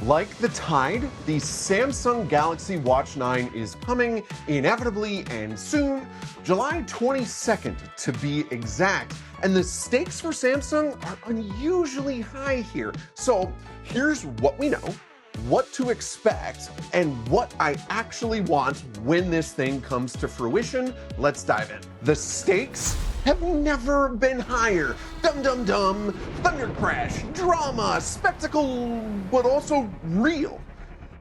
Like the tide, the Samsung Galaxy Watch 9 is coming inevitably and soon, July 22nd to be exact. And the stakes for Samsung are unusually high here. So here's what we know, what to expect, and what I actually want when this thing comes to fruition. Let's dive in. The stakes have never been higher. Dum dum dum, thunder crash, drama, spectacle, but also real.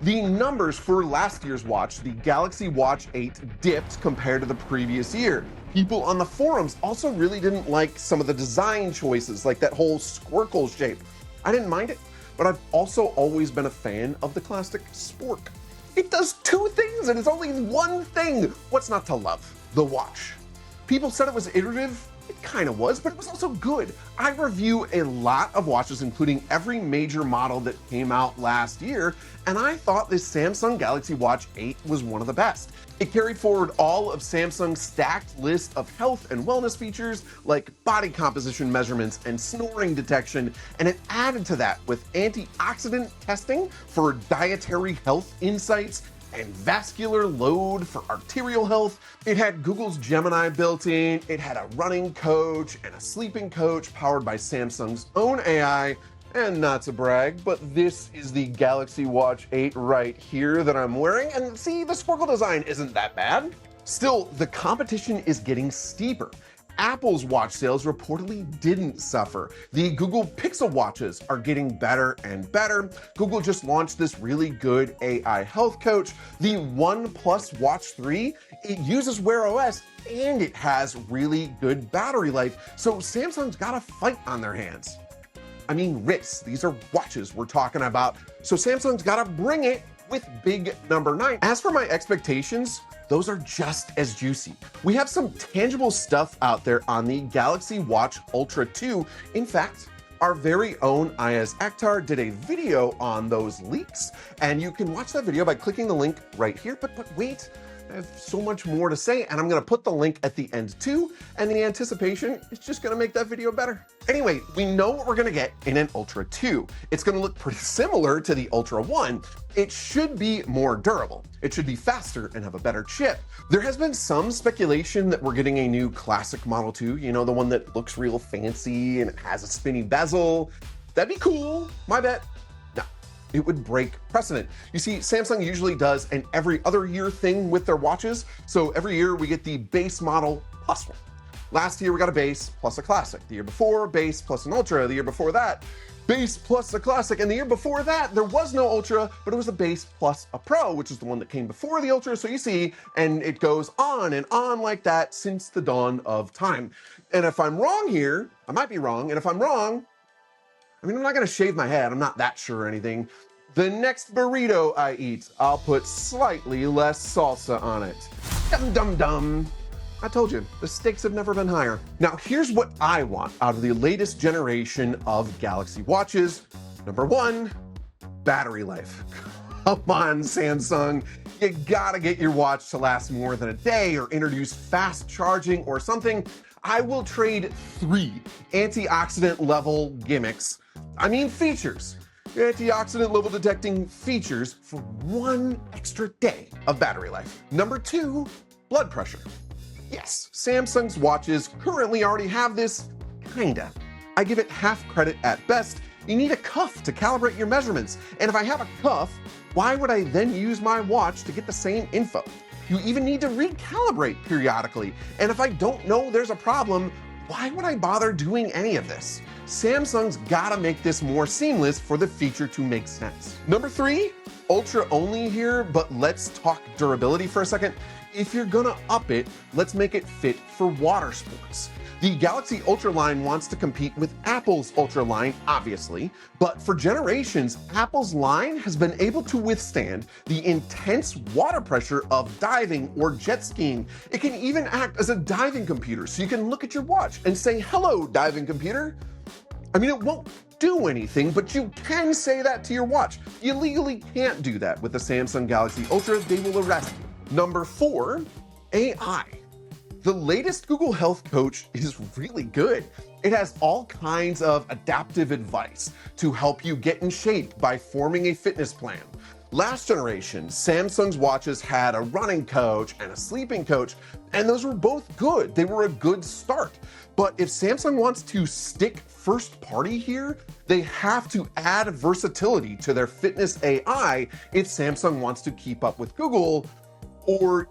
The numbers for last year's watch, the Galaxy Watch 8, dipped compared to the previous year. People on the forums also really didn't like some of the design choices, like that whole squircle shape. I didn't mind it, but I've also always been a fan of the classic spork. It does two things and it's only one thing. What's not to love? The watch. People said it was iterative. It kind of was, but it was also good. I review a lot of watches, including every major model that came out last year, and I thought this Samsung Galaxy Watch 8 was one of the best. It carried forward all of Samsung's stacked list of health and wellness features like body composition measurements and snoring detection, and it added to that with antioxidant testing for dietary health insights and vascular load for arterial health. It had Google's Gemini built in, it had a running coach and a sleeping coach powered by Samsung's own AI, and not to brag, but this is the Galaxy Watch 8 right here that I'm wearing, and see, the squircle design isn't that bad. Still, the competition is getting steeper. Apple's watch sales reportedly didn't suffer. The Google Pixel watches are getting better and better. Google just launched this really good AI health coach. The OnePlus Watch 3, it uses Wear OS and it has really good battery life. So Samsung's got a fight on their hands. I mean, wrists, these are watches we're talking about. So Samsung's gotta bring it with big number 9. As for my expectations, those are just as juicy. We have some tangible stuff out there on the Galaxy Watch Ultra 2. In fact, our very own Ayaz Akhtar did a video on those leaks, and you can watch that video by clicking the link right here. But wait, I have so much more to say, and I'm gonna put the link at the end too, and the anticipation is just gonna make that video better. Anyway, we know what we're gonna get in an Ultra 2. It's gonna look pretty similar to the Ultra 1. It should be more durable. It should be faster and have a better chip. There has been some speculation that we're getting a new classic Model 2, you know, the one that looks real fancy and it has a spinny bezel. That'd be cool, my bet. It would break precedent. You see, Samsung usually does an every other year thing with their watches. So every year we get the base model plus one. Last year we got a base plus a classic. The year before, base plus an ultra. The year before that, base plus a classic. And the year before that, there was no ultra, but it was a base plus a pro, which is the one that came before the ultra. So you see, and it goes on and on like that since the dawn of time. And if I'm wrong here, I might be wrong. And if I'm wrong, I mean, I'm not gonna shave my head, I'm not that sure or anything. The next burrito I eat, I'll put slightly less salsa on it. Dum dum dum. I told you, the stakes have never been higher. Now here's what I want out of the latest generation of Galaxy watches. Number 1, battery life. Come on, Samsung. You gotta get your watch to last more than a day or introduce fast charging or something. I will trade 3 antioxidant level gimmicks. I mean features. Antioxidant level detecting features for 1 extra day of battery life. Number 2, blood pressure. Yes, Samsung's watches currently already have this, kinda. I give it half credit at best. You need a cuff to calibrate your measurements. And if I have a cuff, why would I then use my watch to get the same info? You even need to recalibrate periodically. And if I don't know there's a problem, why would I bother doing any of this? Samsung's gotta make this more seamless for the feature to make sense. Number 3, ultra only here, but let's talk durability for a second. If you're gonna up it, let's make it fit for water sports. The Galaxy Ultra line wants to compete with Apple's Ultra line, obviously, but for generations, Apple's line has been able to withstand the intense water pressure of diving or jet skiing. It can even act as a diving computer, so you can look at your watch and say, "Hello, diving computer." I mean, it won't do anything, but you can say that to your watch. You legally can't do that with the Samsung Galaxy Ultra. They will arrest you. Number 4, AI. The latest Google Health Coach is really good. It has all kinds of adaptive advice to help you get in shape by forming a fitness plan. Last generation, Samsung's watches had a running coach and a sleeping coach, and those were both good. They were a good start. But if Samsung wants to stick first party here, they have to add versatility to their fitness AI if Samsung wants to keep up with Google, or,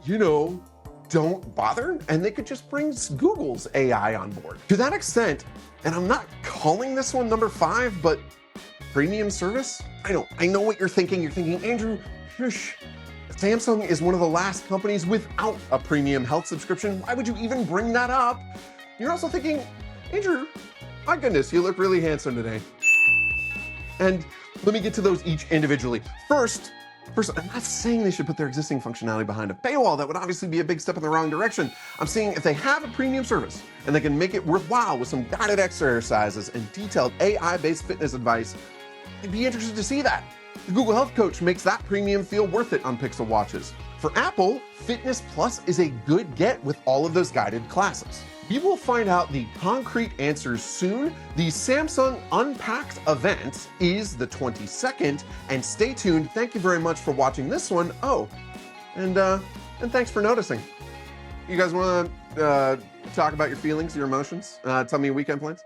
don't bother, and they could just bring Google's AI on board. To that extent, and I'm not calling this one number 5, but premium service? I know what you're thinking. You're thinking, Andrew, shush. Samsung is one of the last companies without a premium health subscription. Why would you even bring that up? You're also thinking, Andrew, my goodness, you look really handsome today. And let me get to those each individually. First, I'm not saying they should put their existing functionality behind a paywall. That would obviously be a big step in the wrong direction. I'm saying if they have a premium service and they can make it worthwhile with some guided exercises and detailed AI-based fitness advice, I'd be interested to see that. The Google Health Coach makes that premium feel worth it on Pixel watches. For Apple, Fitness Plus is a good get with all of those guided classes. We will find out the concrete answers soon. The Samsung Unpacked event is the 22nd, and stay tuned. Thank you very much for watching this one. Oh, and thanks for noticing. You guys want to talk about your feelings, your emotions? Tell me your weekend plans?